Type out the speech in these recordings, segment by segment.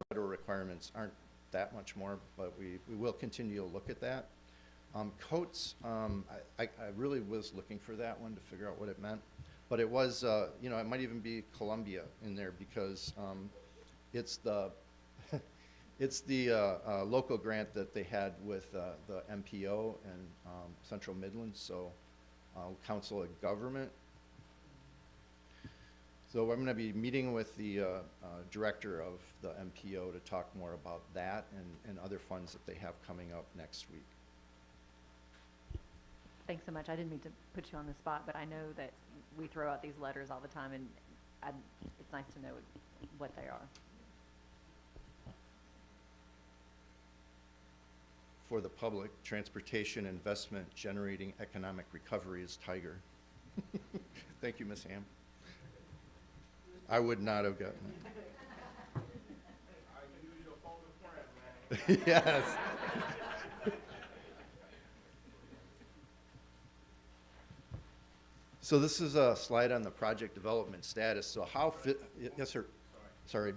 federal requirements aren't that much more, but we will continue to look at that. Coats, I really was looking for that one to figure out what it meant, but it was, you know, it might even be Columbia in there because it's the it's the local grant that they had with the MPO and Central Midlands, so Council of Government. So I'm going to be meeting with the director of the MPO to talk more about that and other funds that they have coming up next week. Thanks so much. I didn't mean to put you on the spot, but I know that we throw out these letters all the time, and it's nice to know what they are. For the public, transportation investment generating economic recovery is TIGER. Thank you, Ms. Ham. I would not have gotten it. Yes. So this is a slide on the project development status. So how fit, yes, sir. Sorry.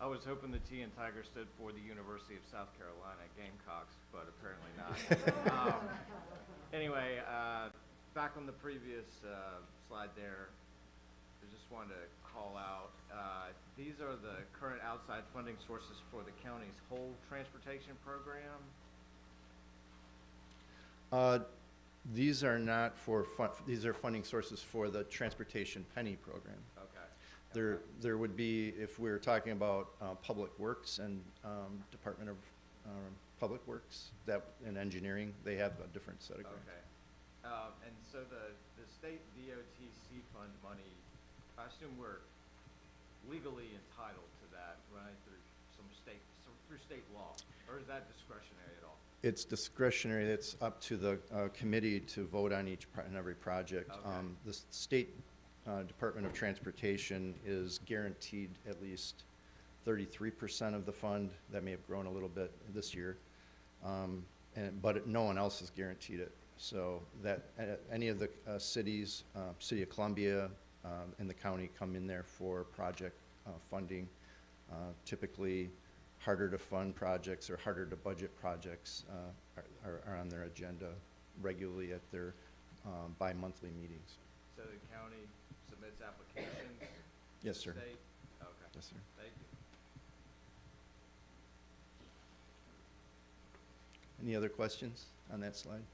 I was hoping the T in Tiger stood for the University of South Carolina Gamecocks, but apparently not. Anyway, back on the previous slide there, I just wanted to call out, these are the current outside funding sources for the county's whole transportation program. These are not for these are funding sources for the transportation penny program. Okay. There would be, if we're talking about Public Works and Department of Public Works and engineering, they have a different set of grants. Okay. And so the state DOTC fund money, I assume we're legally entitled to that, right, through state law, or is that discretionary at all? It's discretionary. It's up to the committee to vote on each and every project. Okay. The state Department of Transportation is guaranteed at least 33% of the fund. That may have grown a little bit this year, but no one else is guaranteed it. So that any of the cities, City of Columbia and the county come in there for project funding. Typically, harder to fund projects or harder to budget projects are on their agenda regularly at their bi-monthly meetings. So the county submits applications? Yes, to sir. the state? Okay. Yes, sir. Thank you. Any other questions on that slide?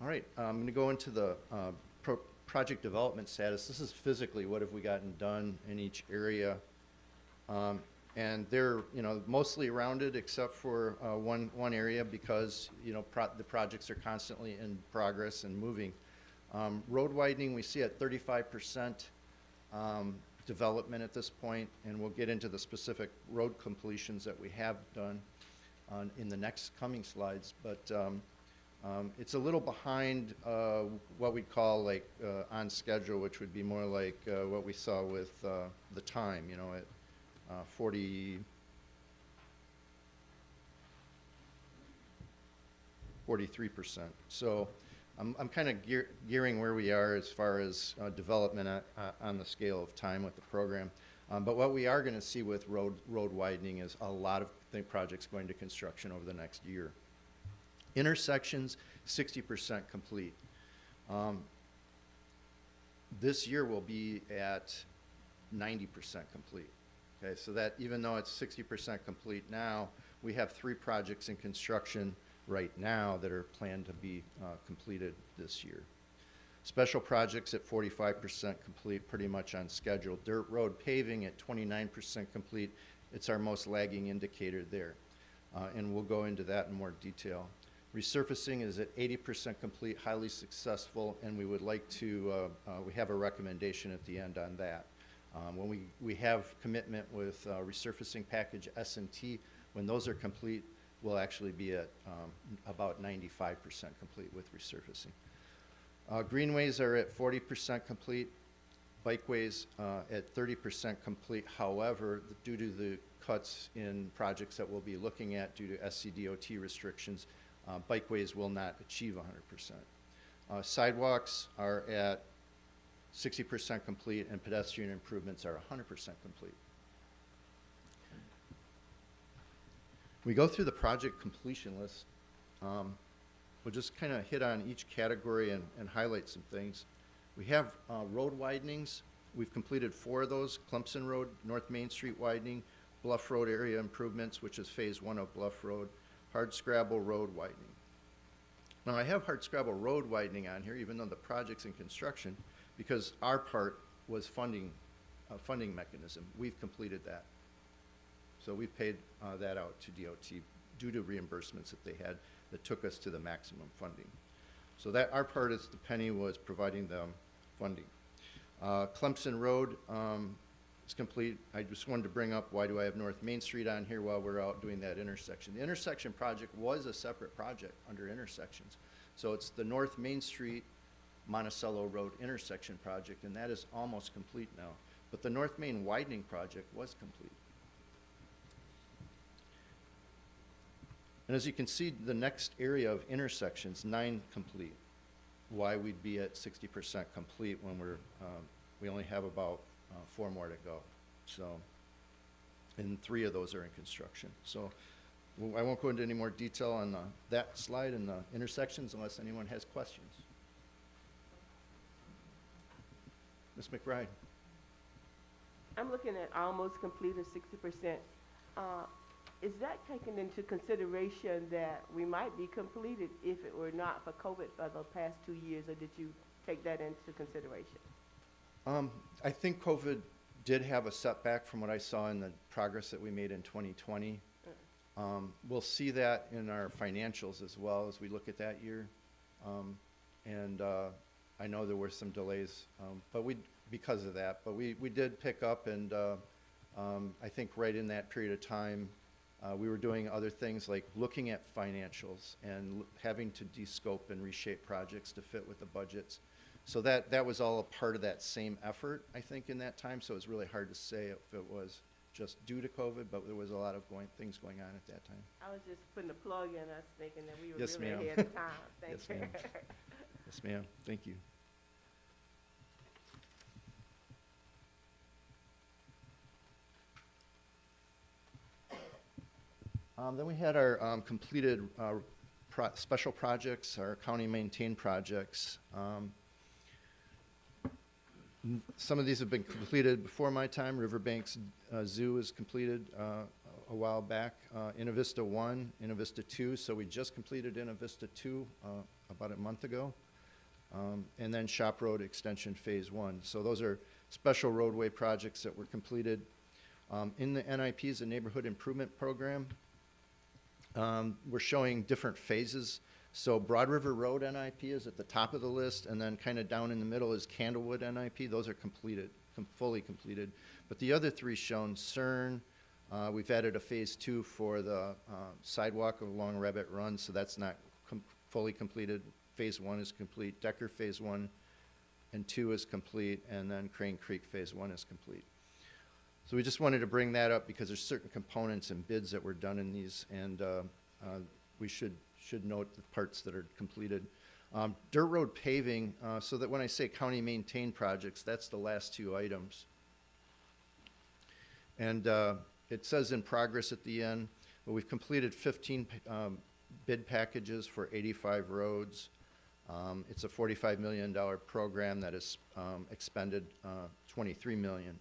All right, I'm going to go into the project development status. This is physically what have we gotten done in each area. And they're, you know, mostly rounded except for one area because, you know, the projects are constantly in progress and moving. Road widening we see at 35% development at this point, and we'll get into the specific road completions that we have done in the next coming slides. But it's a little behind what we call like on schedule, which would be more like what we saw with the time, you know, at 43%. So I'm kind of gearing where we are as far as development on the scale of time with the program. But what we are going to see with road widening is a lot of projects going to construction over the next year. Intersections, 60% complete. This year will be at 90% complete. Okay, so that even though it's 60% complete now, we have 3 projects in construction right now that are planned to be completed this year. Special projects at 45% complete, pretty much on schedule. Dirt road paving at 29% complete. It's our most lagging indicator there. And we'll go into that in more detail. Resurfacing is at 80% complete, highly successful, and we would like to, we have a recommendation at the end on that. When we have commitment with resurfacing package S&T, when those are complete, we'll actually be at about 95% complete with resurfacing. Greenways are at 40% complete, bikeways at 30% complete. However, due to the cuts in projects that we'll be looking at due to SCDOT restrictions, Bikeways will not achieve 100%. Sidewalks are at 60% complete, and pedestrian improvements are 100% complete. We go through the project completion list. We'll just kind of hit on each category and highlight some things. We have road widenings. We've completed 4 of those: Clemson Road, North Main Street widening, Bluff Road area improvements, which is phase 1 of Bluff Road, Hardscrabble Road widening. Now, I have Hardscrabble Road widening on here, even though the project's in construction, because our part was funding, a funding mechanism. We've completed that. So we've paid that out to DOT due to reimbursements that they had that took us to the maximum funding. So that our part is, the penny was providing them funding. Clemson Road is complete. I just wanted to bring up, why do I have North Main Street on here while we're out doing that intersection? The intersection project was a separate project under intersections. So it's the North Main Street Monticello Road intersection project, and that is almost complete now. But the North Main widening project was complete. And as you can see, the next area of intersections, 9 complete. Why we'd be at 60% complete when we only have about 4 more to go. So, and 3 of those are in construction. So I won't go into any more detail on that slide and the intersections unless anyone has questions. Ms. McBride. I'm looking at almost completed 60%. Is that taken into consideration that we might be completed if it were not for COVID for the past 2 years, or did you take that into consideration? I think COVID did have a setback from what I saw in the progress that we made in 2020. We'll see that in our financials as well as we look at that year. I know there were some delays, but because of that, but we did pick up, and I think right in that period of time, we were doing other things like looking at financials and having to de-scope and reshape projects to fit with the budgets. So that was all a part of that same effort, I think, in that time. So it was really hard to say if it was just due to COVID, but there was a lot of things going on at that time. I was just putting a plug in, us thinking that we were Yes, really ma'am. ahead of time. Thank Yes, you. ma'am. Yes, ma'am. Thank you. Then we had our completed special projects, our county maintained projects. Some of these have been completed before my time. Riverbanks Zoo was completed a while back. Innovista 1, Innovista 2, so we just completed Innovista 2 about a month ago. And then Shop Road Extension Phase 1. So those are special roadway projects that were completed. In the NIPs, the Neighborhood Improvement Program, we're showing different phases. So Broad River Road NIP is at the top of the list, and then kind of down in the middle is Candlewood NIP. Those are completed, fully completed. But the other 3 shown, CERN, we've added a phase 2 for the sidewalk along Rabbit Run, so that's not fully completed. Phase 1 is complete. Decker Phase 1 and 2 is complete, and then Crane Creek Phase 1 is complete. So we just wanted to bring that up because there's certain components and bids that were done in these, and we should note the parts that are completed. Dirt road paving, so that when I say county maintained projects, that's the last 2 items. And it says in progress at the end, but we've completed 15 bid packages for 85 roads. It's a $45 million program that has expended $23 million.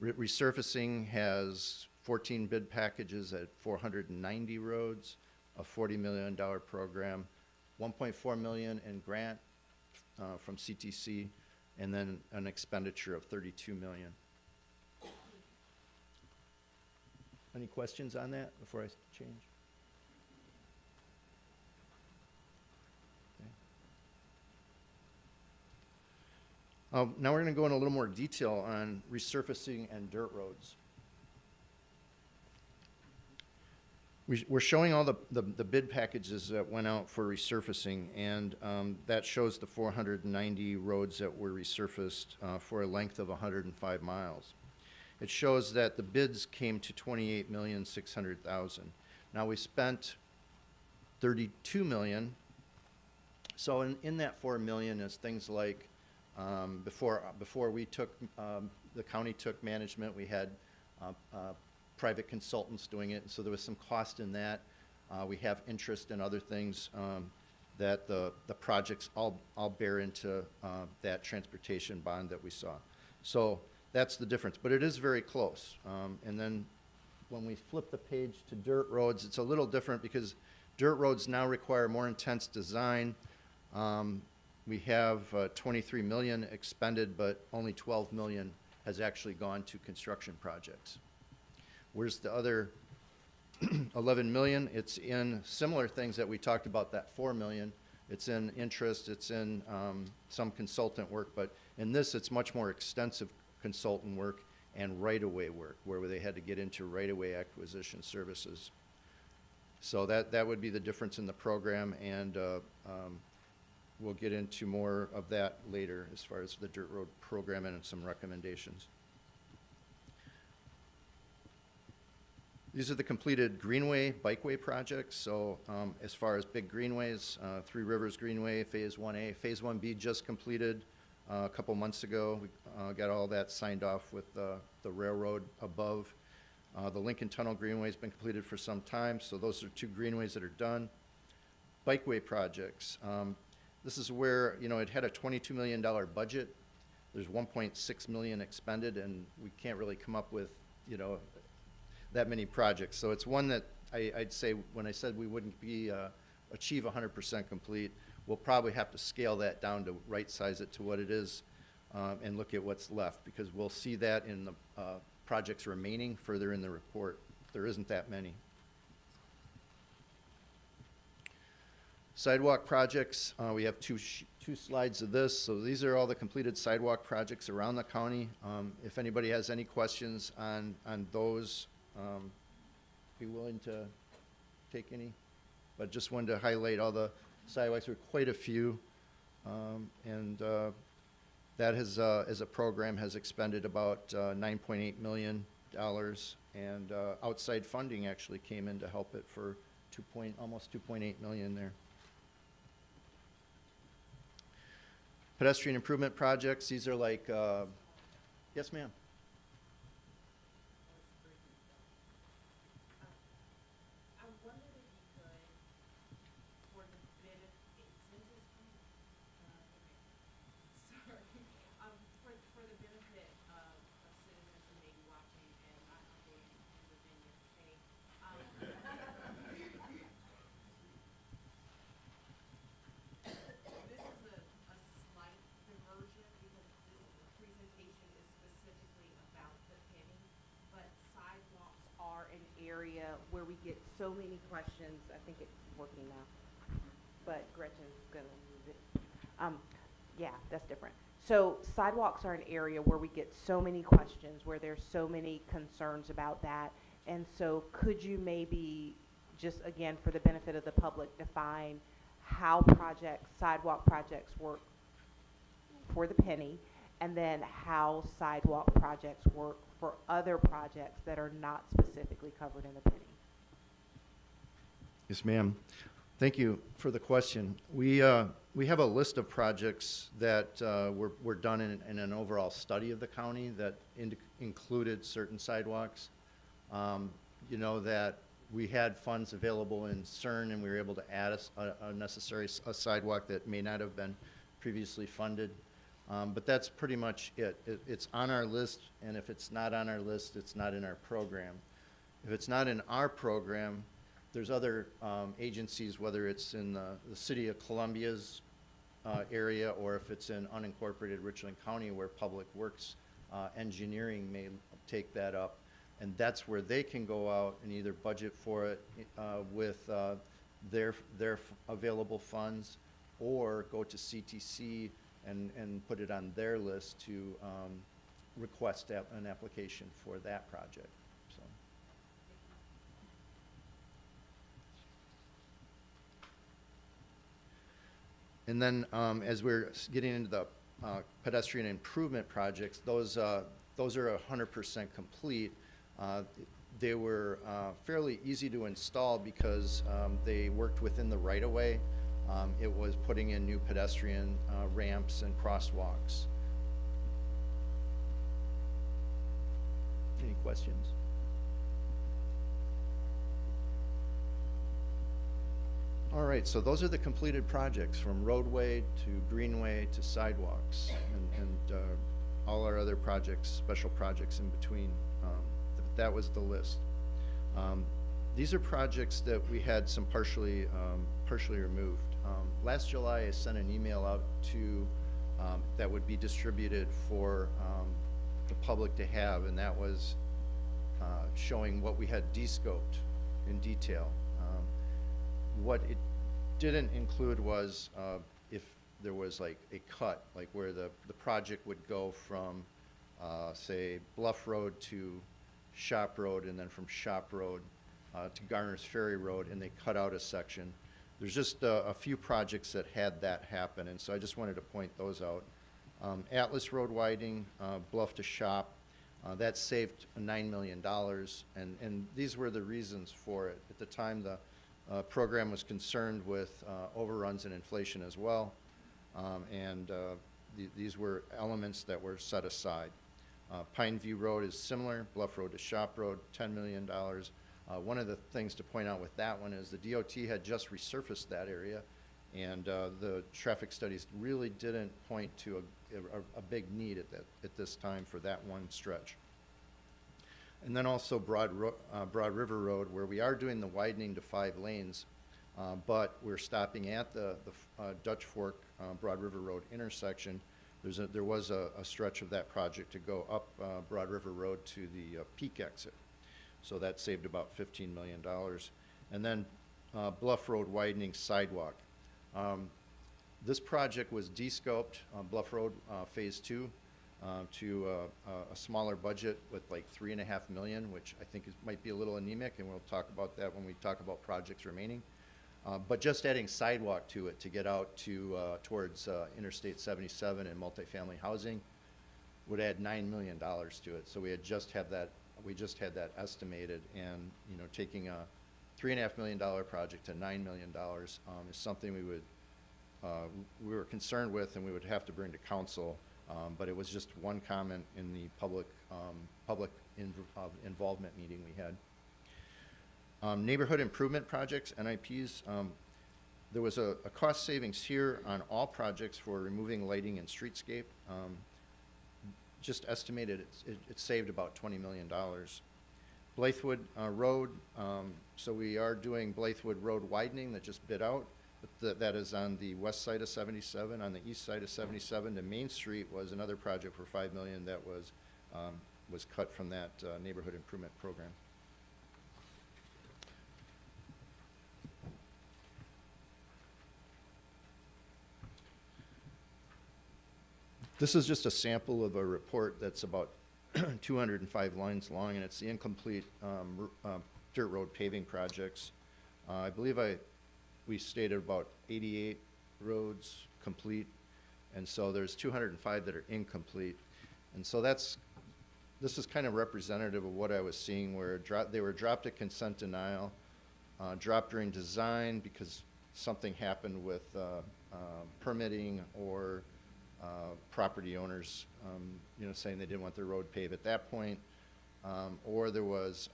Resurfacing has 14 bid packages at 490 roads, a $40 million program, $1.4 million in grant from CTC, and then an expenditure of $32 million. Any questions on that before I change? Now we're going to go in a little more detail on resurfacing and dirt roads. We're showing all the bid packages that went out for resurfacing, and that shows the 490 roads that were resurfaced for a length of 105 miles. It shows that the bids came to $28,600,000. Now we spent 32 million. So in that 4 million is things like, before we took, the county took management, we had private consultants doing it, and so there was some cost in that. We have interest in other things that the projects all bear into that transportation bond that we saw. So that's the difference, but it is very close. And then when we flip the page to dirt roads, it's a little different because dirt roads now require more intense design. We have 23 million expended, but only 12 million has actually gone to construction projects. Where's the other 11 million? It's in similar things that we talked about, that 4 million. It's in interest, it's in some consultant work, but in this, it's much more extensive consultant work and right-of-way work, where they had to get into right-of-way acquisition services. So that would be the difference in the program, and we'll get into more of that later as far as the dirt road program and some recommendations. These are the completed greenway, bikeway projects. So as far as big greenways, Three Rivers Greenway, Phase 1A. Phase 1B just completed a couple months ago. We got all that signed off with the railroad above. The Lincoln Tunnel Greenway has been completed for some time, so those are 2 greenways that are done. Bikeway projects. This is where, you know, it had a $22 million budget. There's 1.6 million expended, and we can't really come up with, you know, that many projects. So it's one that I'd say when I said we wouldn't be achieve 100% complete, we'll probably have to scale that down to right size it to what it is and look at what's left, because we'll see that in the projects remaining further in the report. There isn't that many. Sidewalk projects, we have two slides of this. So these are all the completed sidewalk projects around the county. If anybody has any questions on those, be willing to take any. But just wanted to highlight all the sidewalks. There were quite a few. That has, as a program, has expended about $9.8 million. And outside funding actually came in to help it for almost $2.8 million there. Pedestrian improvement projects, these are like, yes ma'am. I wondered if you could, for the benefit, for the benefit of citizens who may be watching and not being within your state, this is a slight diversion because this presentation is specifically about the penny, but sidewalks are an area where we get so many questions. I think it's working now, but Gretchen's gonna use it. Yeah, that's different. So sidewalks are an area where we get so many questions, where there's so many concerns about that. And so could you maybe, just again, for the benefit of the public, define how sidewalk projects work for the penny, and then how sidewalk projects work for other projects that are not specifically covered in the penny? Yes, ma'am. Thank you for the question. We have a list of projects that were done in an overall study of the county that included certain sidewalks. You know, that we had funds available in CERN, and we were able to add a necessary sidewalk that may not have been previously funded. But that's pretty much it. It's on our list, and if it's not on our list, it's not in our program. If it's not in our program, there's other agencies, whether it's in the city of Columbia's area, or if it's in unincorporated Richland County, where Public Works Engineering may take that up. And that's where they can go out and either budget for it with their available funds, or go to CTC and put it on their list to request an application for that project. So. And then as we're getting into the pedestrian improvement projects, those are 100% complete. they were fairly easy to install because they worked within the right-of-way. It was putting in new pedestrian ramps and crosswalks. Any questions? All right, so those are the completed projects, from roadway to greenway to sidewalks, and all our other projects, special projects in between. That was the list. These are projects that we had some partially removed. Last July, I sent an email out to that would be distributed for the public to have, and that was showing what we had de-scoped in detail. What it didn't include was if there was like a cut, like where the project would go from, say, Bluff Road to Shop Road, and then from Shop Road to Garner's Ferry Road, and they cut out a section. There's just a few projects that had that happen, and so I just wanted to point those out. Atlas Road widening, Bluff to Shop, that saved $9 million, and these were the reasons for it. At the time, the program was concerned with overruns and inflation as well, and these were elements that were set aside. Pine View Road is similar, Bluff Road to Shop Road, $10 million. One of the things to point out with that one is the DOT had just resurfaced that area, and the traffic studies really didn't point to a big need at this time for that one stretch. And then also Broad River Road, where we are doing the widening to 5 lanes, but we're stopping at the Dutch Fork Broad River Road intersection. There was a stretch of that project to go up Broad River Road to the Peak exit. So that saved about $15 million. And then Bluff Road widening sidewalk. This project was de-scoped on Bluff Road Phase 2 to a smaller budget with like $3.5 million, which I think might be a little anemic, and we'll talk about that when we talk about projects remaining. But just adding sidewalk to it to get out to towards Interstate 77 and multifamily housing would add $9 million to it. So we just had that estimated, and taking a $3.5 million project to $9 million is something we were concerned with, and we would have to bring to council. But it was just one comment in the public involvement meeting we had. Neighborhood improvement projects, NIPs, there was a cost savings here on all projects for removing lighting and streetscape. Just estimated it saved about $20 million. Blythewood Road, so we are doing Blythewood Road widening that just bid out. But that is on the west side of 77. On the east side of 77 to Main Street was another project for $5 million that was cut from that neighborhood improvement program. This is just a sample of a report that's about 205 lines long, and it's the incomplete dirt road paving projects. I believe we stated about 88 roads complete, and so there's 205 that are incomplete. And so this is kind of representative of what I was seeing, where they were dropped at consent denial, dropped during design because something happened with permitting or property owners, saying they didn't want their road paved at that point, or there was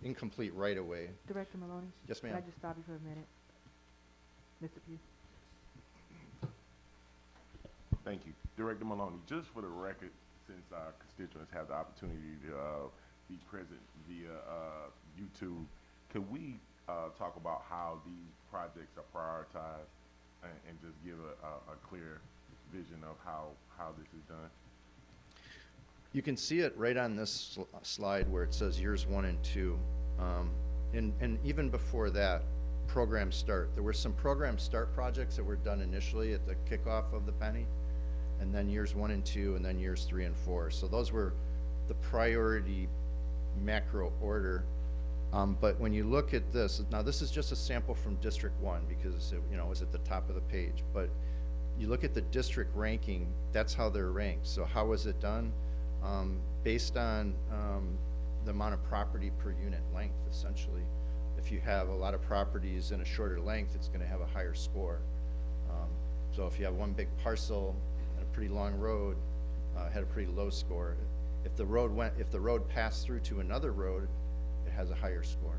incomplete right-of-way. Director Maloney? Yes, ma'am. Can I just stop you for a minute? Mr. Pugh? Thank you. Director Maloney, just for the record, since our constituents have the opportunity to be present via YouTube, can we talk about how these projects are prioritized and just give a clear vision of how this is done? You can see it right on this slide where it says years 1 and 2. And even before that, program start. There were some program start projects that were done initially at the kickoff of the penny, and then years 1 and 2, and then years 3 and 4. So those were the priority macro order. But when you look at this, now this is just a sample from District 1 because it was at the top of the page. But you look at the district ranking, that's how they're ranked. So how was it done? based on the amount of property per unit length, essentially. If you have a lot of properties in a shorter length, it's gonna have a higher score. So if you have one big parcel and a pretty long road, had a pretty low score. If the road passed through to another road, it has a higher score.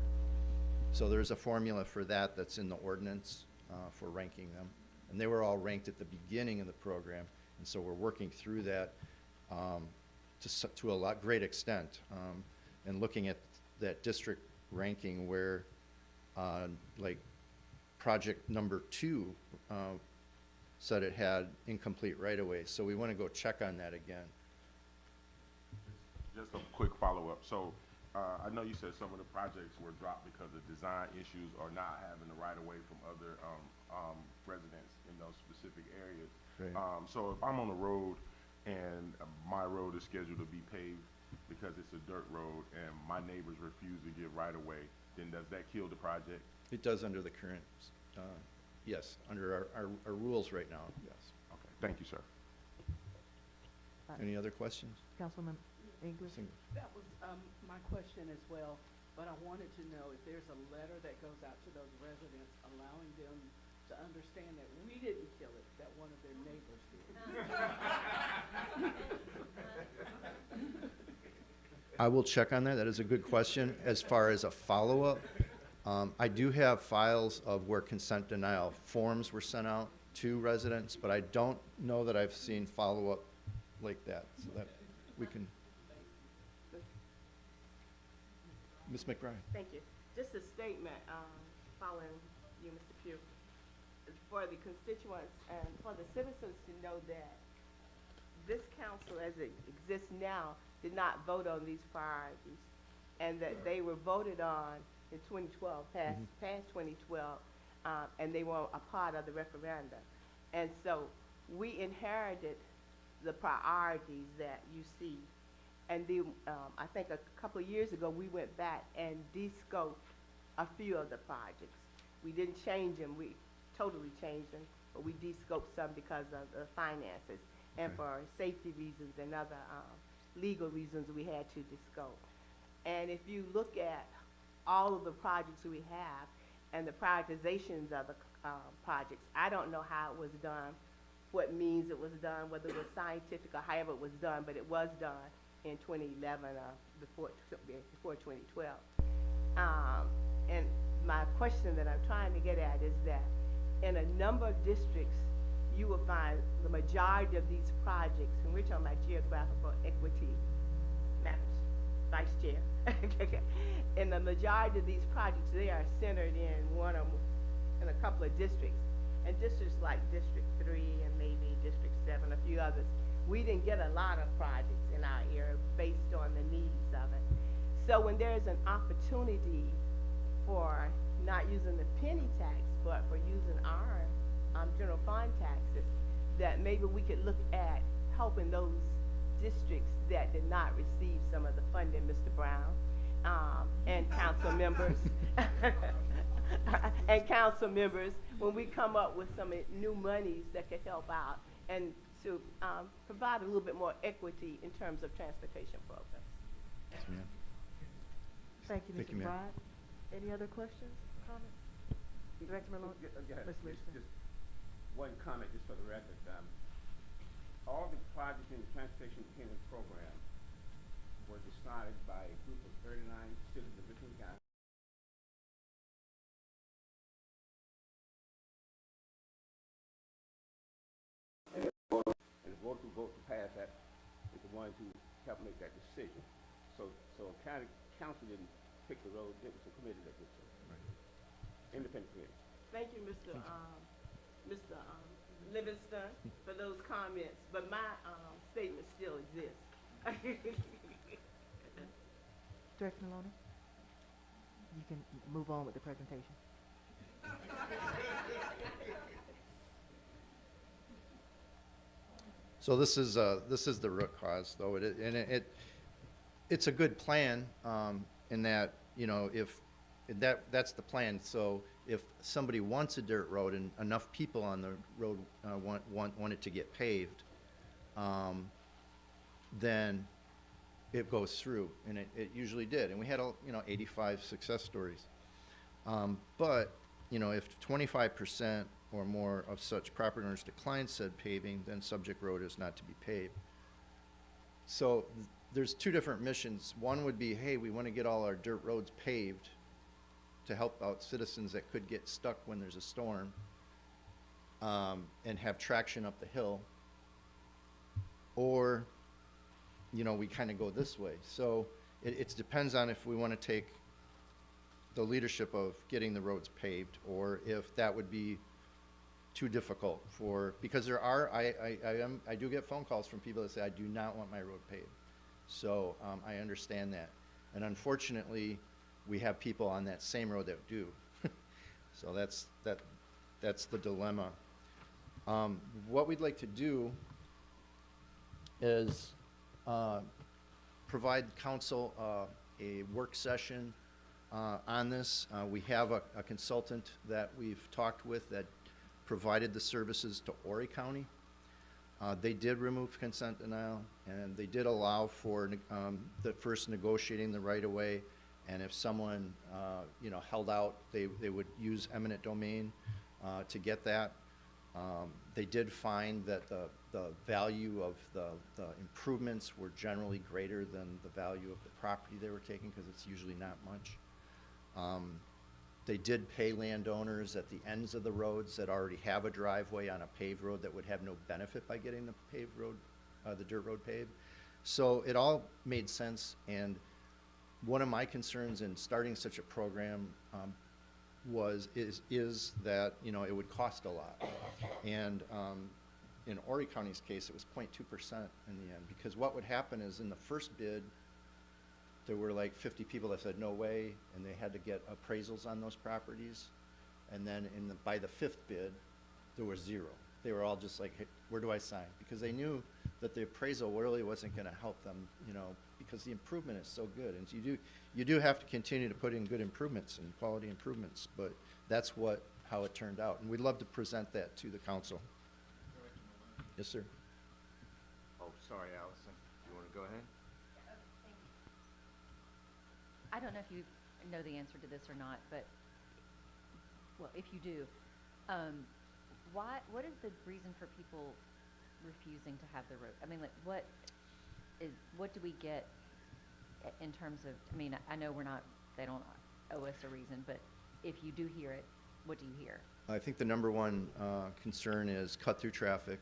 So there's a formula for that that's in the ordinance for ranking them. And they were all ranked at the beginning of the program. And so we're working through that to a great extent, and looking at that district ranking where, like, project number 2 said it had incomplete right-of-way. So we want to go check on that again. Just a quick follow-up. So, I know you said some of the projects were dropped because of design issues or not having the right-of-way from other residents in those specific areas. Right. So if I'm on the road and my road is scheduled to be paved because it's a dirt road and my neighbors refuse to give right-of-way, then does that kill the project? It does under the current, yes, under our rules right now, yes. Okay, thank you, sir. Any other questions? Councilman English? That was my question as well, but I wanted to know if there's a letter that goes out to those residents allowing them to understand that we didn't kill it, that one of their neighbors did. I will check on that. That is a good question. As far as a follow-up, I do have files of where consent denial forms were sent out to residents, but I don't know that I've seen follow-up like that, so that we can. Ms. McBride. Thank you. Just a statement, following you, Mr. Pugh, for the constituents and for the citizens to know that this council as it exists now did not vote on these priorities, and that they were voted on in 2012, past 2012, and they were a part of the referendum. And so we inherited the priorities that you see. And I think a couple of years ago, we went back and de-scoped a few of the projects. We didn't change them, we totally changed them, but we de-scoped some because of the finances and for safety reasons and other legal reasons we had to de-scope. And if you look at all of the projects we have and the prioritizations of the projects, I don't know how it was done, what means it was done, whether it was scientific or however it was done, but it was done in 2011 before 2012. And my question that I'm trying to get at is that in a number of districts, you will find the majority of these projects, in which are my geographical equity matters, Vice Chair. In the majority of these projects, they are centered in a couple of districts. And districts like District 3 and maybe District 7, a few others, we didn't get a lot of projects in our area based on the needs of it. So when there's an opportunity for not using the penny tax, but for using our general fund taxes, that maybe we could look at helping those districts that did not receive some of the funding, Mr. Brown, and council members, and council members, when we come up with some new monies that could help out and to provide a little bit more equity in terms of transportation programs. Yes, ma'am. Thank you, Thank Mr. you, ma'am. McBride. Any other questions, comments? Director Malone? Ms. Leesburg. Just one comment, just for the record. All the projects in the Transportation Payment Program were decided by a group of 39 citizens of Richmond County. And the voters who vote to pass that is the ones who helped make that decision. So county council didn't pick the road, it was the committee that did so. Independent committee. Thank you, Mr. Livingston, for those comments, but my statement still exists. Director Maloney? You can move on with the presentation. So this is the root cause, though, it's a good plan, in that, you know, if that's the plan. So if somebody wants a dirt road and enough people on the road want it to get paved, then it goes through, and it usually did. And we had, 85 success stories. But, if 25% or more of such property owners decline said paving, then subject road is not to be paved. So there's two different missions. One would be, hey, we want to get all our dirt roads paved to help out citizens that could get stuck when there's a storm, and have traction up the hill. Or, we kind of go this way. So it depends on if we want to take the leadership of getting the roads paved, or if that would be too difficult because there are, I do get phone calls from people that say, I do not want my road paved. So I understand that. And unfortunately, we have people on that same road that do. So that's the dilemma. What we'd like to do is provide council a work session on this. We have a consultant that we've talked with that provided the services to Horry County. They did remove consent denial, and they did allow for the first negotiating the right-of-way, and if someone held out, they would use eminent domain to get that. They did find that the value of the improvements were generally greater than the value of the property they were taking, because it's usually not much. They did pay landowners at the ends of the roads that already have a driveway on a paved road that would have no benefit by getting the paved road, the dirt road paved. So it all made sense, and one of my concerns in starting such a program is that it would cost a lot, and in Horry County's case, it was 0.2% in the end, because what would happen is in the first bid, there were like 50 people that said no way, and they had to get appraisals on those properties, and then by the fifth bid, there was zero. They were all just like, hey, where do I sign? Because they knew that the appraisal really wasn't going to help them, because the improvement is so good, and you do have to continue to put in good improvements and quality improvements, but that's how it turned out, and we'd love to present that to the council. Yes, sir. Oh, sorry, Allison. Do you want to go ahead? I don't know if you know the answer to this or not, but, well, if you do, what is the reason for people refusing to have the road? I mean, like, what do we get in terms of, I know they don't owe us a reason, but if you do hear it, what do you hear? I think the number one concern is cut-through traffic.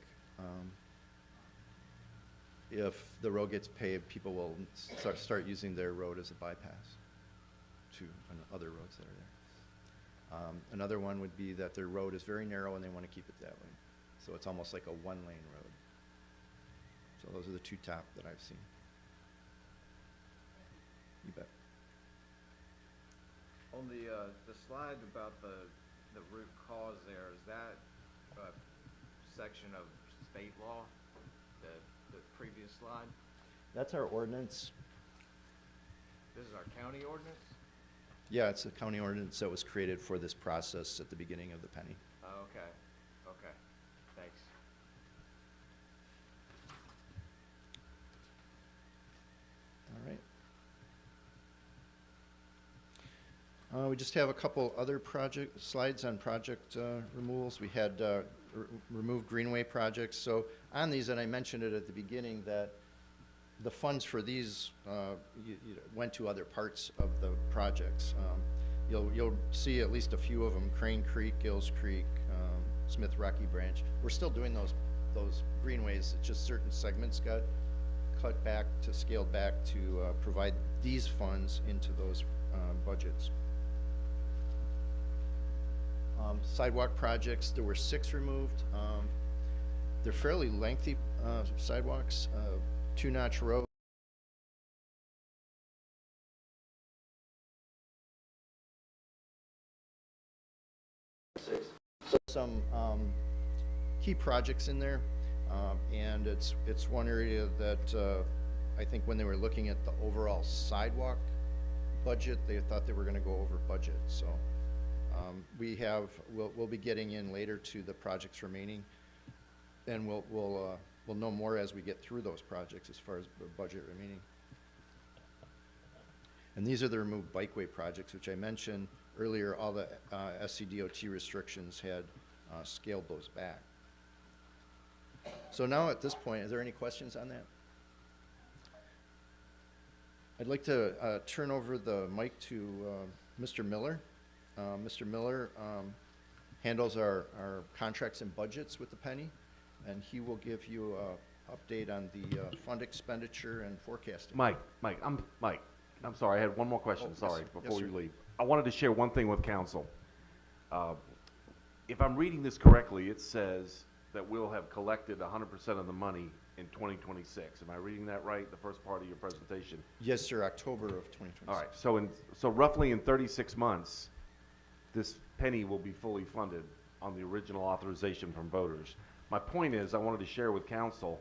If the road gets paved, people will start using their road as a bypass to other roads that are there. Another one would be that their road is very narrow and they want to keep it that way. So it's almost like a one-lane road. So those are the two top that I've seen. You bet. On the slide about the root cause there, is that a section of state law, the previous slide? That's our ordinance. This is our county ordinance? Yeah, it's a county ordinance that was created for this process at the beginning of the penny. Oh, okay, thanks. All right. We just have a couple other slides on project removals. We had removed Greenway projects. So on these, and I mentioned it at the beginning, that the funds for these went to other parts of the projects. You'll see at least a few of them: Crane Creek, Gills Creek, Smith Rocky Branch. We're still doing those greenways. It's just certain segments got cut back scaled back to provide these funds into those budgets. Sidewalk projects, there were 6 removed. They're fairly lengthy sidewalks. 2-notch road. So some key projects in there, and it's one area that I think when they were looking at the overall sidewalk budget, they thought they were going to go over budget. So we'll be getting in later to the projects remaining, and we'll know more as we get through those projects as far as the budget remaining. And these are the removed bikeway projects, which I mentioned earlier. All the SCDOT restrictions had scaled those back. So now at this point, is there any questions on that? I'd like to turn over the mic to Mr. Miller. Mr. Miller handles our contracts and budgets with the penny, and he will give you an update on the fund expenditure and forecasting. Mike, I'm sorry, I had one more question, Oh, yes, sorry, sir. Yes, before sir. you leave. I wanted to share one thing with council. If I'm reading this correctly, it says that we'll have collected 100% of the money in 2026. Am I reading that right, the first part of your presentation? Yes, sir, October of 2026. All right, so roughly in 36 months, this penny will be fully funded on the original authorization from voters. My point is, I wanted to share with council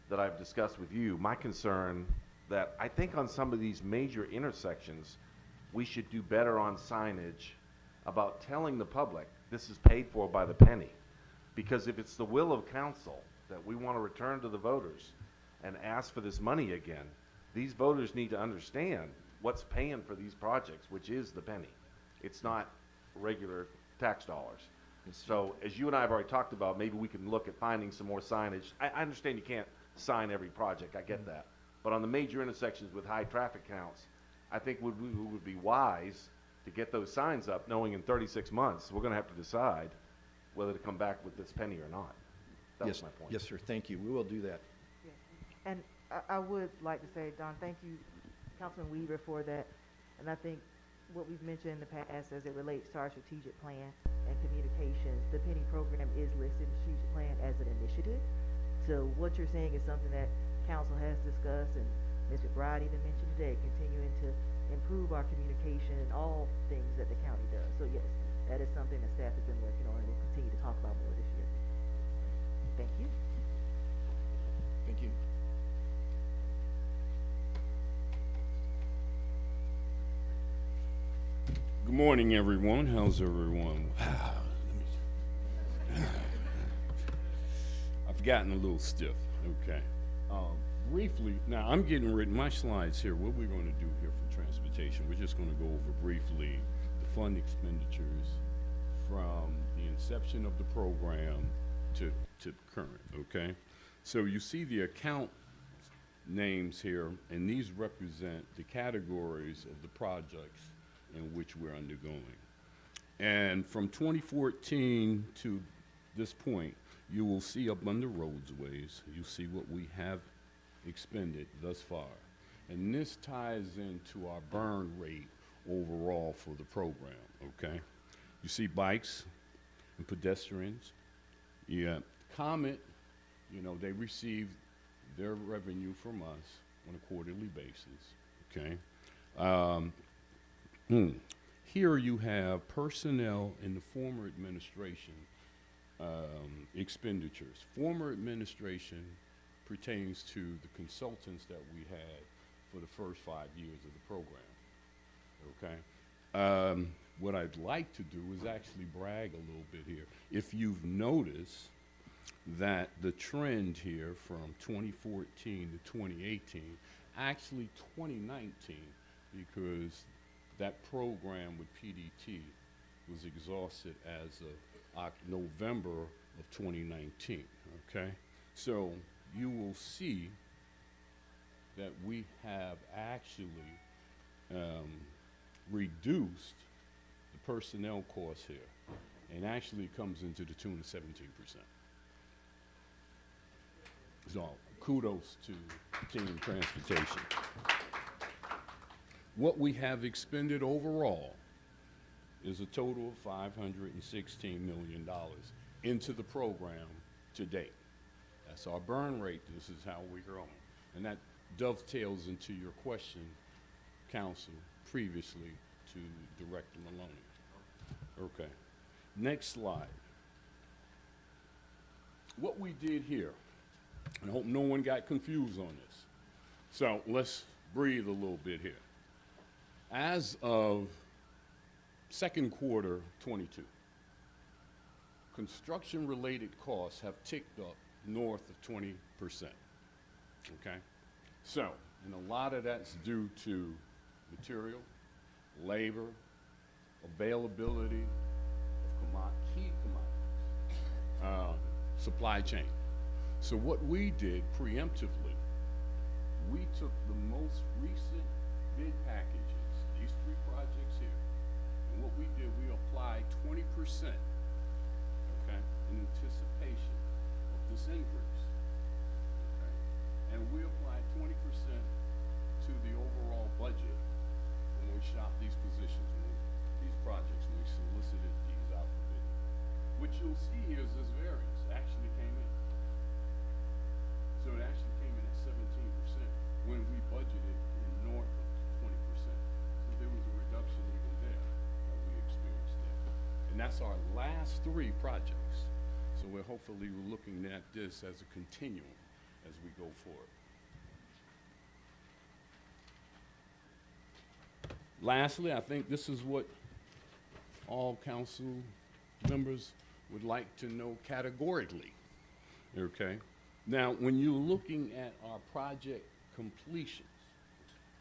that I've discussed with you, my concern that I think on some of these major intersections, we should do better on signage about telling the public this is paid for by the penny. Because if it's the will of council that we want to return to the voters and ask for this money again, these voters need to understand what's paying for these projects, which is the penny. It's not regular tax dollars. So as you and I have already talked about, maybe we can look at finding some more signage. I understand you can't sign every project, I get that. But on the major intersections with high traffic counts, I think it would be wise to get those signs up, knowing in 36 months, we're gonna have to decide whether to come back with this penny or not. That was Yes, my point. yes, sir, thank you. We will do that. Yes. And I would like to say, Don, thank you, Councilman Weaver, for that. And I think what we've mentioned in the past as it relates to our strategic plan and communications, the penny program is listed in the strategic plan as an initiative. So what you're saying is something that council has discussed, and Ms. McBride even mentioned today, continuing to improve our communication and all things that the county does. So yes, that is something that staff has been working on and will continue to talk about more this year. Thank you. Thank you. Good morning, everyone. How's everyone? I've gotten a little stiff. Okay. Briefly, now I'm getting rid of my slides here. What we're going to do here for transportation, we're just going to go over briefly the fund expenditures from the inception of the program to current. Okay. So you see the account names here, and these represent the categories of the projects in which we're undergoing. And from 2014 to this point, you will see up under roadways, you see what we have expended thus far. And this ties into our burn rate overall for the program, okay? You see bikes and pedestrians. Yeah, Comet, you know, they receive their revenue from us on a quarterly basis, okay? Here you have personnel in the former administration expenditures. Former administration pertains to the consultants that we had for the first 5 years of the program, okay? What I'd like to do is actually brag a little bit here. If you've noticed that the trend here from 2014 to 2018, actually 2019, because that program with PDT was exhausted as of November of 2019, okay? So you will see that we have actually reduced the personnel costs here, and actually comes into the tune of 17%. So kudos to Team Transportation. What we have expended overall is a total of $516 million into the program to date. That's our burn rate. This is how we're growing. And that dovetails into your question, Council, previously to Director Maloney. Okay. Next slide. What we did here, and I hope no one got confused on this. So let's breathe a little bit here. As of second quarter 22, construction-related costs have ticked up north of 20%, okay? So, and a lot of that's due to material, labor, availability of key commodities, supply chain. So what we did preemptively, we took the most recent bid packages, these 3 projects here, and what we did, we applied 20%, okay, in anticipation of this increase, okay? And we applied 20% to the overall budget when we shopped these positions, these projects, when we solicited these out for bid. What you'll see here is this variance actually came in. So it actually came in at 17% when we budgeted in north of 20%. So there was a reduction even there that we experienced there. And that's our last 3 projects. So we're hopefully looking at this as a continuum as we go forward. Lastly, I think this is what all council members would like to know categorically, okay? Now, when you're looking at our project completions,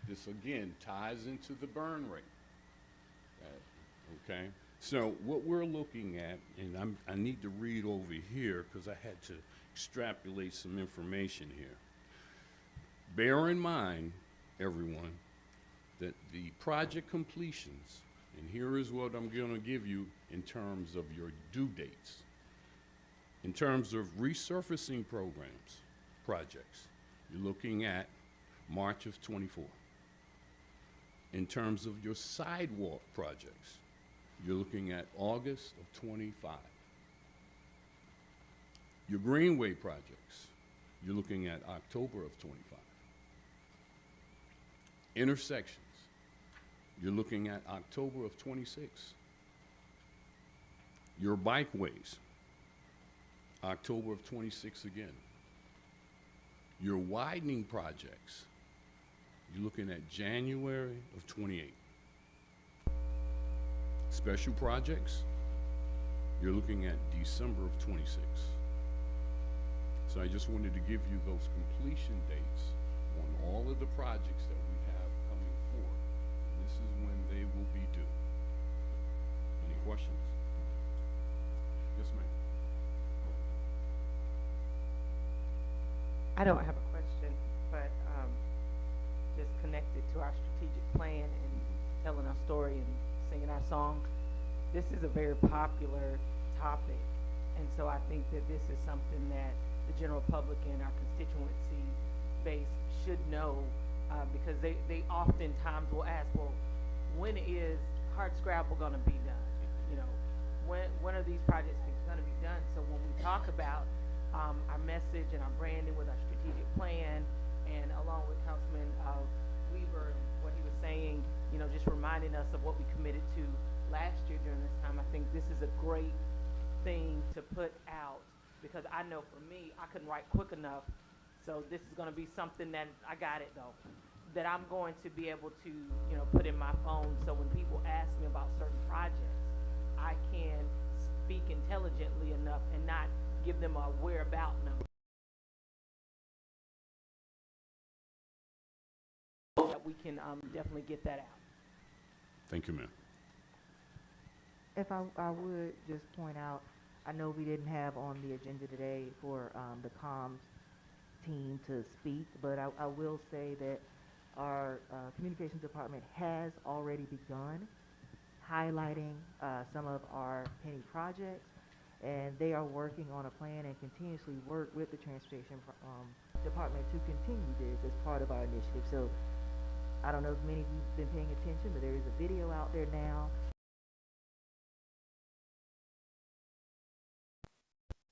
this again ties into the burn rate, okay? So what we're looking at, and I need to read over here because I had to extrapolate some information here. Bear in mind, everyone, that the project completions, and here is what I'm going to give you in terms of your due dates. In terms of resurfacing projects, you're looking at March of 24. In terms of your sidewalk projects, you're looking at August of 25. Your Greenway projects, you're looking at October of 25. Intersections, you're looking at October of 26. Your bikeways, October of 26 again. Your widening projects, you're looking at January of 28. Special projects, you're looking at December of 26. So I just wanted to give you those completion dates on all of the projects that we have coming forward. And this is when they will be due. Any questions? Yes, ma'am. I don't have a question, but just connected to our strategic plan and telling our story and singing our song. This is a very popular topic, and so I think that this is something that the general public and our constituency base should know, because they oftentimes will ask, well, when is hard scrabble going to be done? You know, when are these projects going to be done? So when we talk about our message and our branding with our strategic plan, and along with Councilman Weaver and what he was saying, you know, just reminding us of what we committed to last year during this time, I think this is a great thing to put out, because I know for me, I couldn't write quick enough, so this is going to be something that, I got it though, that I'm going to be able to, you know, put in my phone, so when people ask me about certain projects, I can speak intelligently enough and not give them a whereabout number. That we can definitely get that out. Thank you, ma'am. If I would just point out, I know we didn't have on the agenda today for the comms team to speak, but I will say that our communications department has already begun highlighting some of our penny projects, and they are working on a plan and continuously work with the transportation department to continue this as part of our initiative. So I don't know if many of you've been paying attention, but there is a video out there now.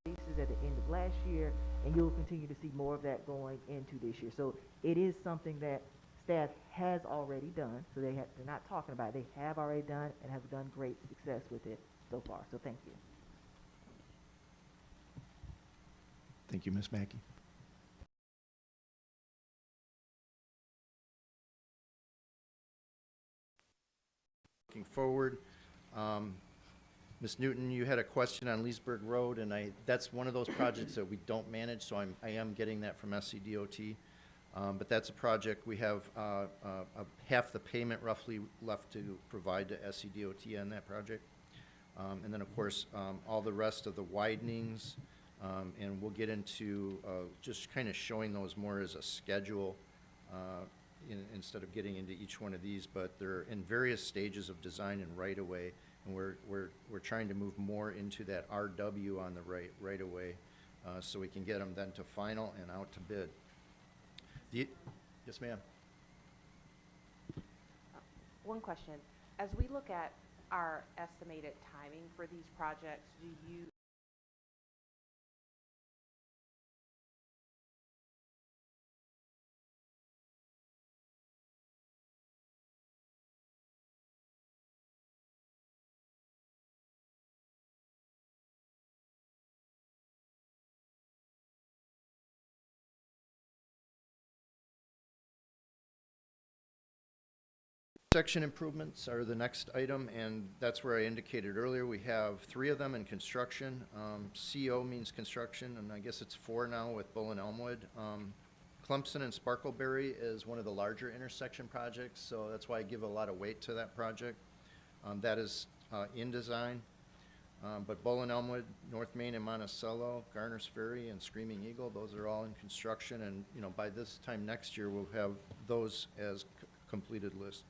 This is at the end of last year, and you'll continue to see more of that going into this year. So it is something that staff has already done. So they're not talking about it. They have already done and have done great success with it so far. So thank you. Thank you, Ms. Mackey. Looking forward, Ms. Newton, you had a question on Leesburg Road, and that's one of those projects that we don't manage, so I am getting that from SCDOT. But that's a project, we have half the payment roughly left to provide to SCDOT on that project. And then, of course, all the rest of the widenings, and we'll get into just kind of showing those more as a schedule instead of getting into each one of these, but they're in various stages of design and right-of-way, and we're trying to move more into that RW on the right-of-way, so we can get them then to final and out to bid. Yes, ma'am. One question. As we look at our estimated timing for these projects, do you Section improvements are the next item, and that's where I indicated earlier, we have 3 of them in construction. CO means construction, and I guess it's 4 now with Bull and Elmwood. Clemson and Sparkleberry is one of the larger intersection projects, so that's why I give a lot of weight to that project. That is in design. But Bull and Elmwood, North Main and Monticello, Garner's Ferry and Screaming Eagle, those are all in construction, and by this time next year, we'll have those as completed list.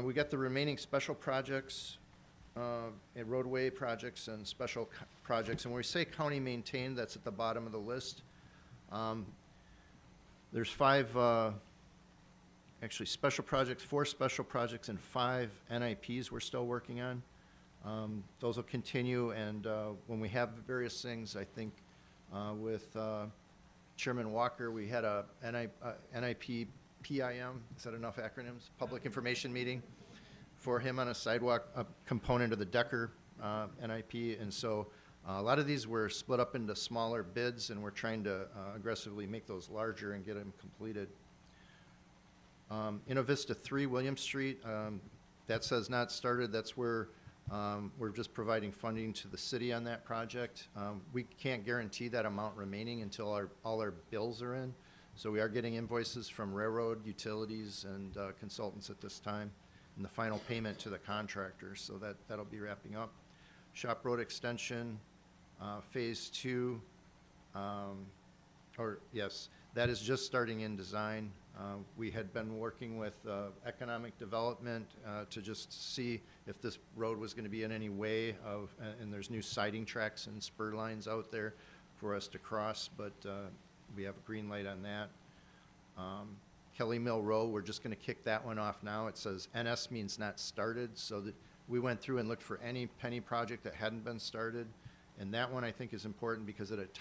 We got the remaining special projects, and roadway projects and special projects. And when we say county maintained, that's at the bottom of the list. There's 5, actually special projects, 4 special projects and 5 NIPs we're still working on. Those will continue, and when we have various things, I think with Chairman Walker, we had a NIP PIM, is that enough acronyms? Public Information Meeting for him on a sidewalk component of the Decker NIP. And so a lot of these were split up into smaller bids, and we're trying to aggressively make those larger and get them completed. Innovista 3 William Street, that says not started. That's where we're just providing funding to the city on that project. We can't guarantee that amount remaining until all our bills are in. So we are getting invoices from railroad, utilities, and consultants at this time, and the final payment to the contractor. So that'll be wrapping up. Shop Road Extension, Phase 2, that is just starting in design. We had been working with economic development to just see if this road was going to be in any way of, and there's new siding tracks and spur lines out there for us to cross, but we have a green light on that. Kelly Mill Road, we're just going to kick that one off now. It says NS means not started, so that we went through and looked for any penny project that hadn't been started. And that one I think is important because it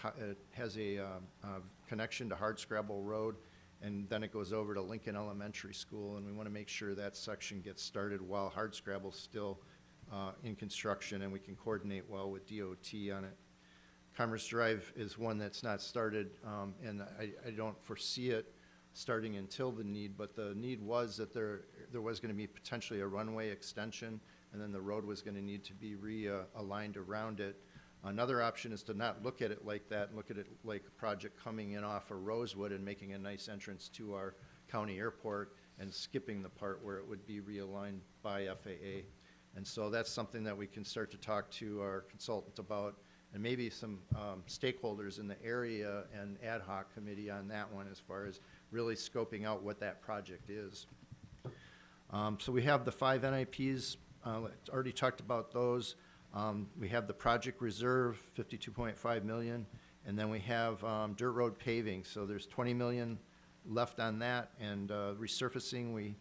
has a connection to Hardscrabble Road, and then it goes over to Lincoln Elementary School, and we want to make sure that section gets started while Hardscrabble's still in construction, and we can coordinate well with DOT on it. Commerce Drive is one that's not started, and I don't foresee it starting until the need, but the need was that there was going to be potentially a runway extension, and then the road was going to need to be realigned around it. Another option is to not look at it like that, and look at it like a project coming in off of Rosewood and making a nice entrance to our county airport and skipping the part where it would be realigned by FAA. And so that's something that we can start to talk to our consultant about, and maybe some stakeholders in the area and ad hoc committee on that one as far as really scoping out what that project is. So we have the 5 NIPs, already talked about those. We have the project reserve, 52.5 million, and then we have dirt road paving. So there's 20 million left on that, and resurfacing, we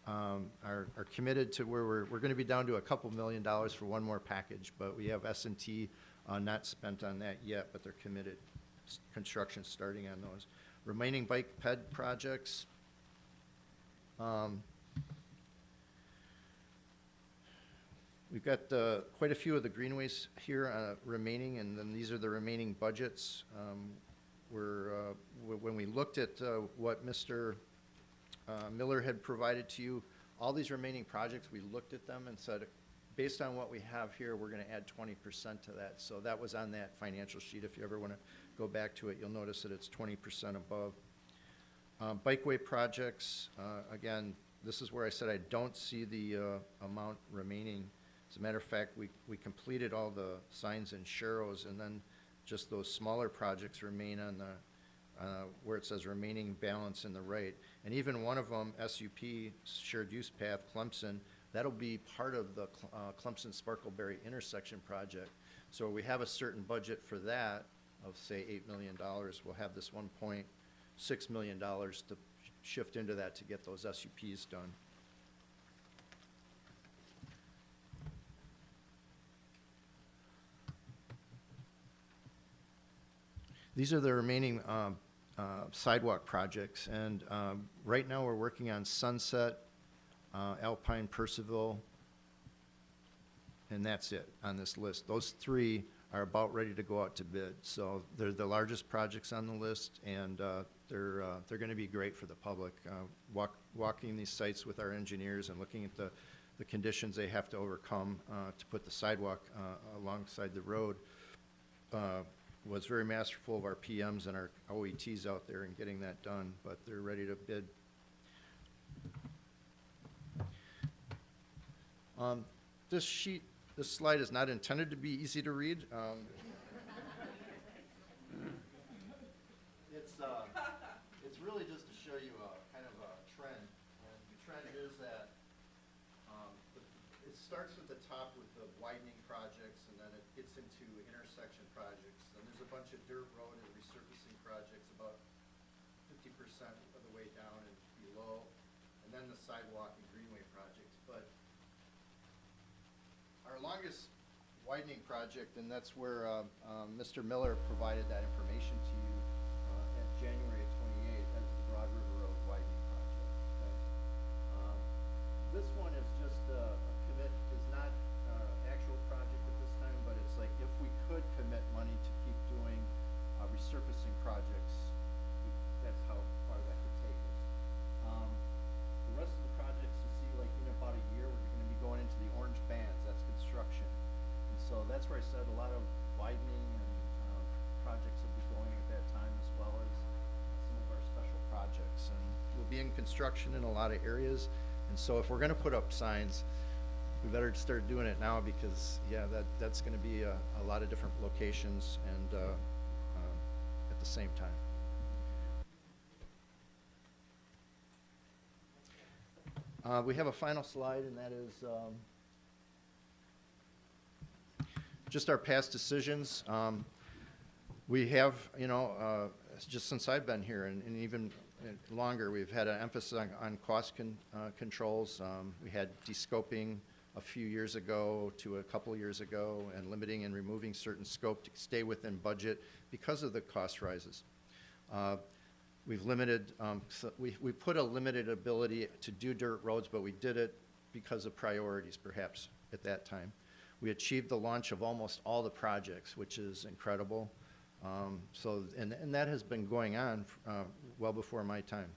are committed to where we're going to be down to a couple $1 million for one more package, but we have S&T not spent on that yet, but they're committed. Construction starting on those. Remaining bike ped projects. We've got quite a few of the Greenways here remaining, and then these are the remaining budgets. When we looked at what Mr. Miller had provided to you, all these remaining projects, we looked at them and said, based on what we have here, we're gonna add 20% to that. So that was on that financial sheet. If you ever wanna go back to it, you'll notice that it's 20% above. Bikeway projects, again, this is where I said I don't see the amount remaining. As a matter of fact, we completed all the signs and sharrows, and then just those smaller projects remain on the, where it says remaining balance in the right. And even one of them, SUP, Shared Use Path, Clemson, that'll be part of the Clemson-Sparkleberry intersection project. So we have a certain budget for that of, say, $8 million. We'll have this $1.6 million to shift into that to get those SUPs done. These are the remaining sidewalk projects, and right now we're working on Sunset, Alpine, Percival, and that's it on this list. Those three are about ready to go out to bid. So they're the largest projects on the list, and they're going to be great for the public. Walking these sites with our engineers and looking at the conditions they have to overcome to put the sidewalk alongside the road was very masterful of our PMs and our OETs out there in getting that done, but they're ready to bid. This slide is not intended to be easy to read. It's really just to show you kind of a trend. And the trend is that it starts at the top with the widening projects, and then it gets into intersection projects. And there's a bunch of dirt road and resurfacing projects about 50% of the way down and below, and then the sidewalk and greenway projects. But our longest widening project, and that's where Mr. Miller provided that information to you at January of 28, that's the Broad River Road widening project. Okay? This one is just a commit, is not actual project at this time, but it's like if we could commit money to keep doing resurfacing projects, that's how far that could take us. The rest of the projects you see, like in about a year, we're going to be going into the orange bands. That's construction. And so that's where I said a lot of widening and projects will be going at that time, as well as some of our special projects. And we'll be in construction in a lot of areas. And so if we're going to put up signs, we better start doing it now, because yeah, that's going to be a lot of different locations and at the same time. We have a final slide, and that is just our past decisions. We have, just since I've been here, and even longer, we've had an emphasis on cost controls. We had descoping a few years ago to a couple years ago, and limiting and removing certain scope to stay within budget because of the cost rises. We've limited, we put a limited ability to do dirt roads, but we did it because of priorities, perhaps, at that time. We achieved the launch of almost all the projects, which is incredible. And that has been going on well before my time.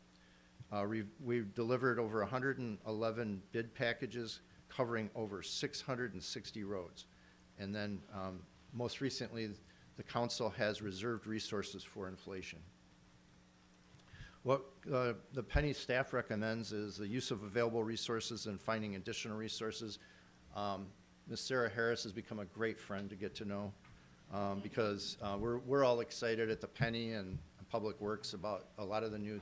We've delivered over 111 bid packages covering over 660 roads. And then most recently, the council has reserved resources for inflation. What the Penny staff recommends is the use of available resources and finding additional resources. Ms. Sarah Harris has become a great friend to get to know because we're all excited at the Penny and Public Works about a lot of the new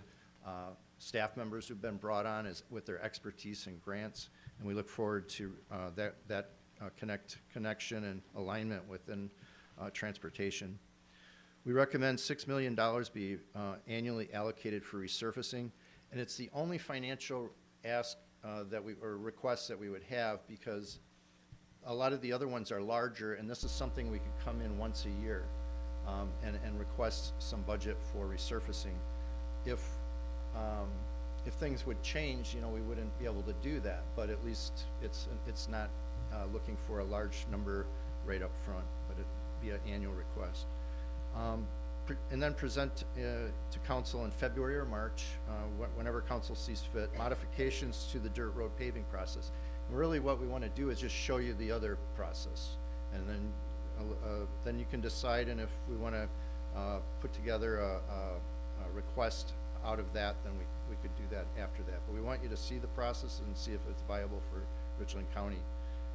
staff members who've been brought on with their expertise and grants, and we look forward to that connection and alignment within transportation. We recommend $6 million be annually allocated for resurfacing, and it's the only financial ask or request that we would have, because a lot of the other ones are larger, and this is something we could come in once a year and request some budget for resurfacing. If things would change, we wouldn't be able to do that, but at least it's not looking for a large number right up front, but it'd be an annual request. And then present to council in February or March, whenever council sees fit, modifications to the dirt road paving process. Really what we want to do is just show you the other process. And then you can decide, and if we want to put together a request out of that, then we could do that after that. But we want you to see the process and see if it's viable for Richland County.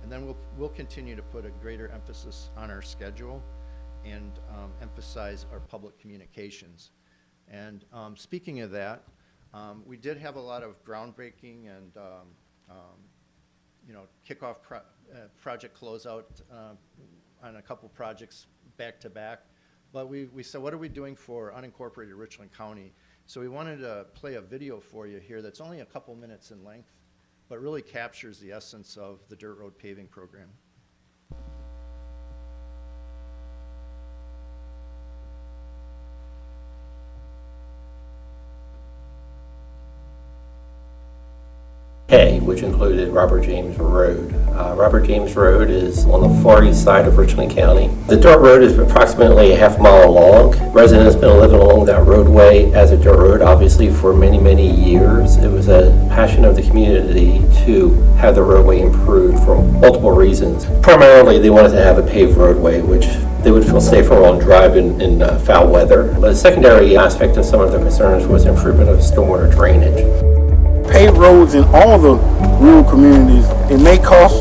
And then we'll continue to put a greater emphasis on our schedule and emphasize our public communications. And speaking of that, we did have a lot of groundbreaking and kickoff project closeout on a couple projects back to back. But we said, what are we doing for unincorporated Richland County? So we wanted to play a video for you here that's only a couple minutes in length, but really captures the essence of the dirt road paving program. Which included Robert James Road. Robert James Road is on the far east side of Richland County. The dirt road is approximately a half-mile long. Residents have been living along that roadway as a dirt road, obviously, for many, many years. It was a passion of the community to have the roadway improved for multiple reasons. Primarily, they wanted to have a paved roadway, which they would feel safer while driving in foul weather. But a secondary aspect of some of their concerns was improvement of stormwater drainage. Paved roads in all the rural communities, it may cost,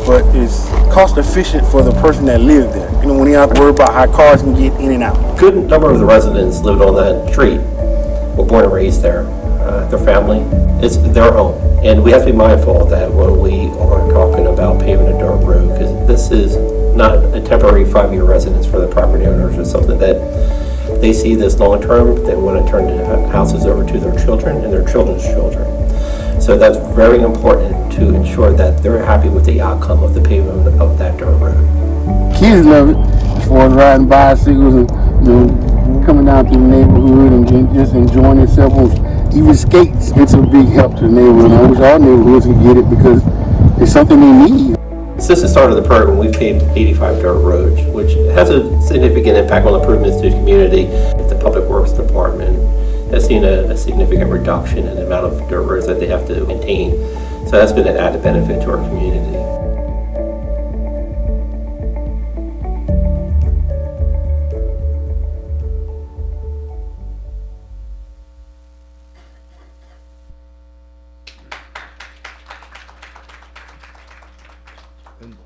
but it's cost efficient for the person that lives there. You know, when you have to worry about how cars can get in and out. A good number of the residents lived on that street, were born and raised there. Their family, it's their home. And we have to be mindful of that when we are talking about paving a dirt road, because this is not a temporary 5-year residence for the property owners. It's something that they see this long term. They want to turn the houses over to their children and their children's children. So that's very important to ensure that they're happy with the outcome of the pavement of that dirt road. Kids love it, as far as riding bicycles and coming down to the neighborhood and just enjoying themselves. Even skates, it's a big help to the neighborhood. I wish all neighborhoods could get it because it's something they need. Since the start of the program, we've paved 85 dirt roads, which has a significant impact on improvements to the community. The Public Works Department has seen a significant reduction in the amount of dirt roads that they have to maintain. So that's been an added benefit to our community. And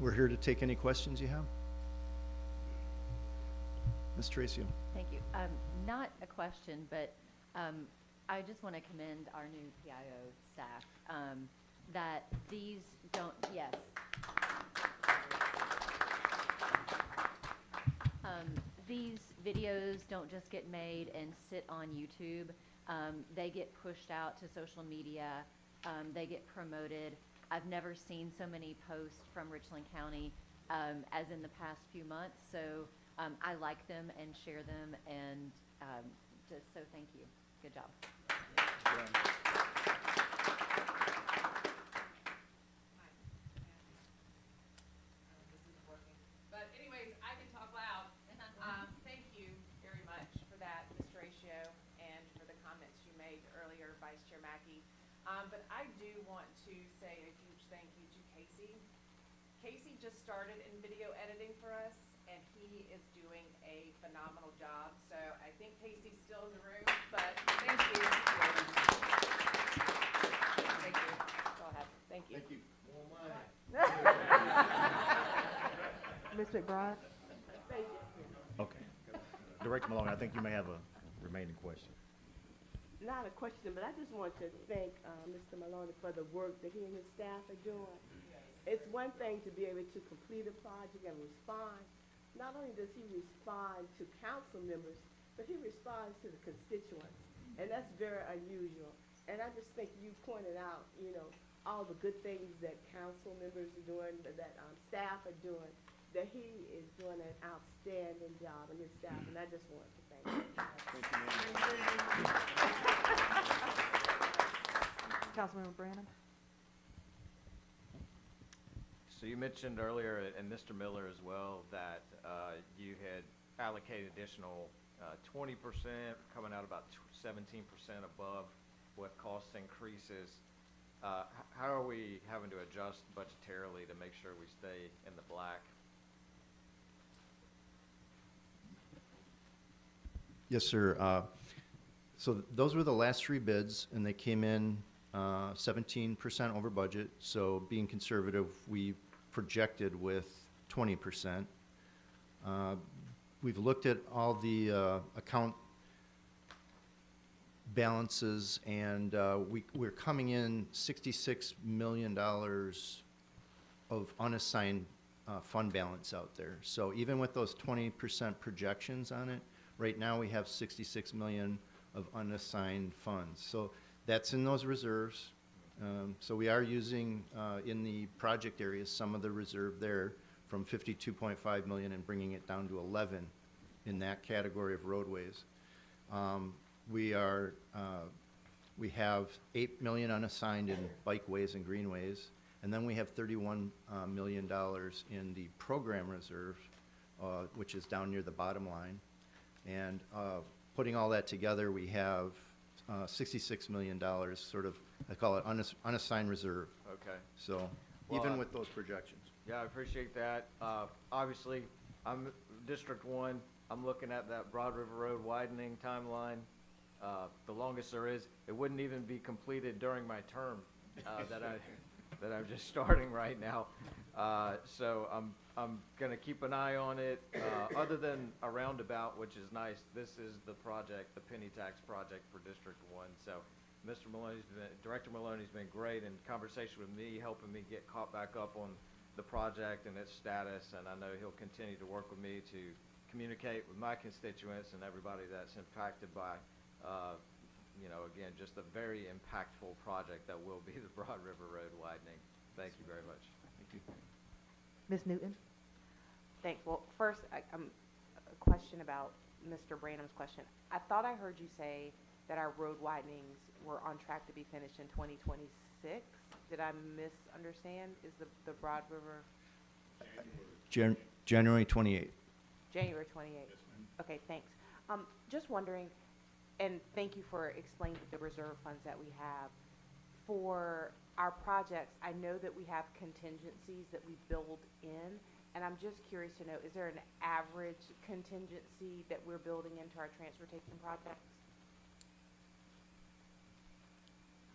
we're here to take any questions you have. Ms. Tracy. Thank you. Not a question, but I just want to commend our new PIO staff, that these don't, yes. These videos don't just get made and sit on YouTube. They get pushed out to social media. They get promoted. I've never seen so many posts from Richland County as in the past few months. So I like them and share them, and just so thank you. Good job. This isn't working. But anyways, I can talk loud. Thank you very much for that, Mr. Ratio, and for the comments you made earlier, Vice Chair Mackey. But I do want to say a huge thank you to Casey. Casey just started in video editing for us, and he is doing a phenomenal job. So I think Casey's still in the room, but thank you. Thank you. Go ahead. Thank you. Thank you. Ms. McBride? Okay. Director Maloney, I think you may have a remaining question. Not a question, but I just want to thank Mr. Maloney for the work that he and his staff are doing. It's one thing to be able to complete a project and respond. Not only does he respond to council members, but he responds to the constituents. And that's very unusual. And I just think you pointed out, you know, all the good things that council members are doing, that staff are doing, that he is doing an outstanding job in his staff, and I just want to thank him. Councilmember Branham? So you mentioned earlier, and Mr. Miller as well, that you had allocated additional 20%, coming out about 17% above what cost increases. how are we having to adjust budgetarily to make sure we stay in the black? Yes, sir. So those were the last three bids, and they came in 17% over budget. So being conservative, we projected with 20%. We've looked at all the account balances, and we're coming in $66 million of unassigned fund balance out there. So even with those 20% projections on it, right now we have 66 million of unassigned funds. So that's in those reserves. So we are using in the project areas some of the reserve there from 52.5 million and bringing it down to 11 in that category of roadways. We have 8 million unassigned in bikeways and greenways, and then we have $31 million in the program reserve, which is down near the bottom line. And putting all that together, we have $66 million, sort of, I call it unassigned reserve. Okay. So Well, even with those projections. Yeah, I appreciate that. Obviously, I'm District 1. I'm looking at that Broad River Road widening timeline. The longest there is. It wouldn't even be completed during my term that I'm just starting right now. So I'm gonna keep an eye on it. Other than a roundabout, which is nice, this is the project, the penny tax project for District 1. So Director Maloney's been great in conversation with me, helping me get caught back up on the project and its status, and I know he'll continue to work with me to communicate with my constituents and everybody that's impacted by, again, just a very impactful project that will be the Broad River Road widening. Thank you very much. Thank you. Ms. Newton? Thanks. Well, first, a question about Mr. Branham's question. I thought I heard you say that our road widenings were on track to be finished in 2026. Did I misunderstand? Is the Broad River January 28th. January 28th? Okay, thanks. Just wondering, and thank you for explaining the reserve funds that we have. For our projects, I know that we have contingencies that we build in, and I'm just curious to know, is there an average contingency that we're building into our transportation projects?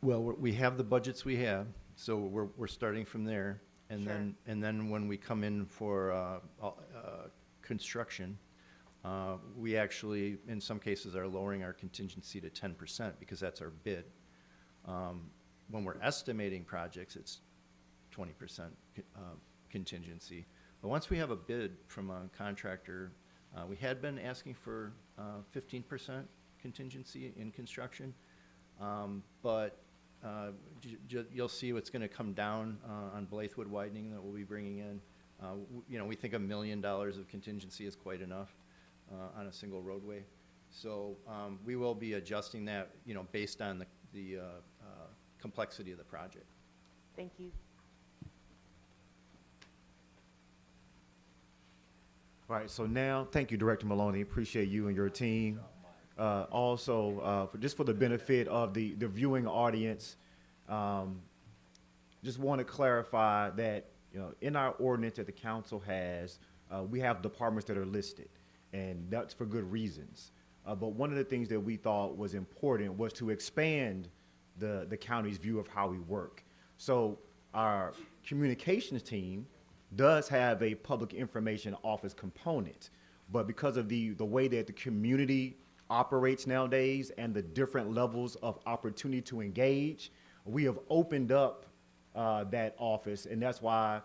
Well, we have the budgets we have, so we're starting from there. And Sure. then when we come in for construction, we actually, in some cases, are lowering our contingency to 10% because that's our bid. When we're estimating projects, it's 20% contingency. But once we have a bid from a contractor, we had been asking for 15% contingency in construction, but you'll see what's going to come down on Blythewood widening that we'll be bringing in. We think $1 million of contingency is quite enough on a single roadway. So we will be adjusting that, based on the complexity of the project. Thank you. All right, so now, thank you, Director Maloney. Appreciate you and your team. Also, for the benefit of the viewing audience, just want to clarify that, in our ordinance that the council has, we have departments that are listed, and that's for good reasons. But one of the things that we thought was important was to expand the county's view of how we work. So our communications team does have a public information office component, but because of the way that the community operates nowadays and the different levels of opportunity to engage, we have opened up that office, and that's why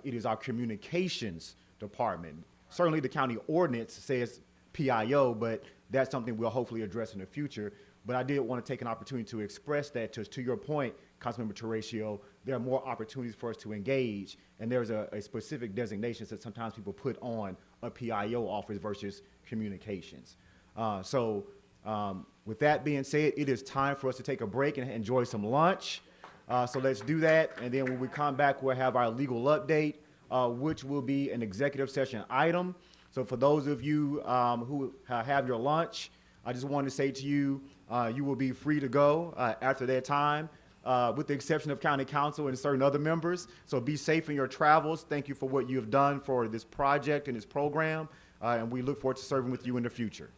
it is our communications department. Certainly the county ordinance says PIO, but that's something we'll hopefully address in the future. But I did want to take an opportunity to express that to your point, Councilmember Terratio, there are more opportunities for us to engage, and there's a specific designation that sometimes people put on a PIO office versus communications. With that being said, it is time for us to take a break and enjoy some lunch. So let's do that, and then when we come back, we'll have our legal update, which will be an executive session item. So for those of you who have your lunch, I just want to say to you, you will be free to go after that time. with the exception of county council and certain other members. So be safe in your travels. Thank you for what you have done for this project and this program, and we look forward to serving with you in the future.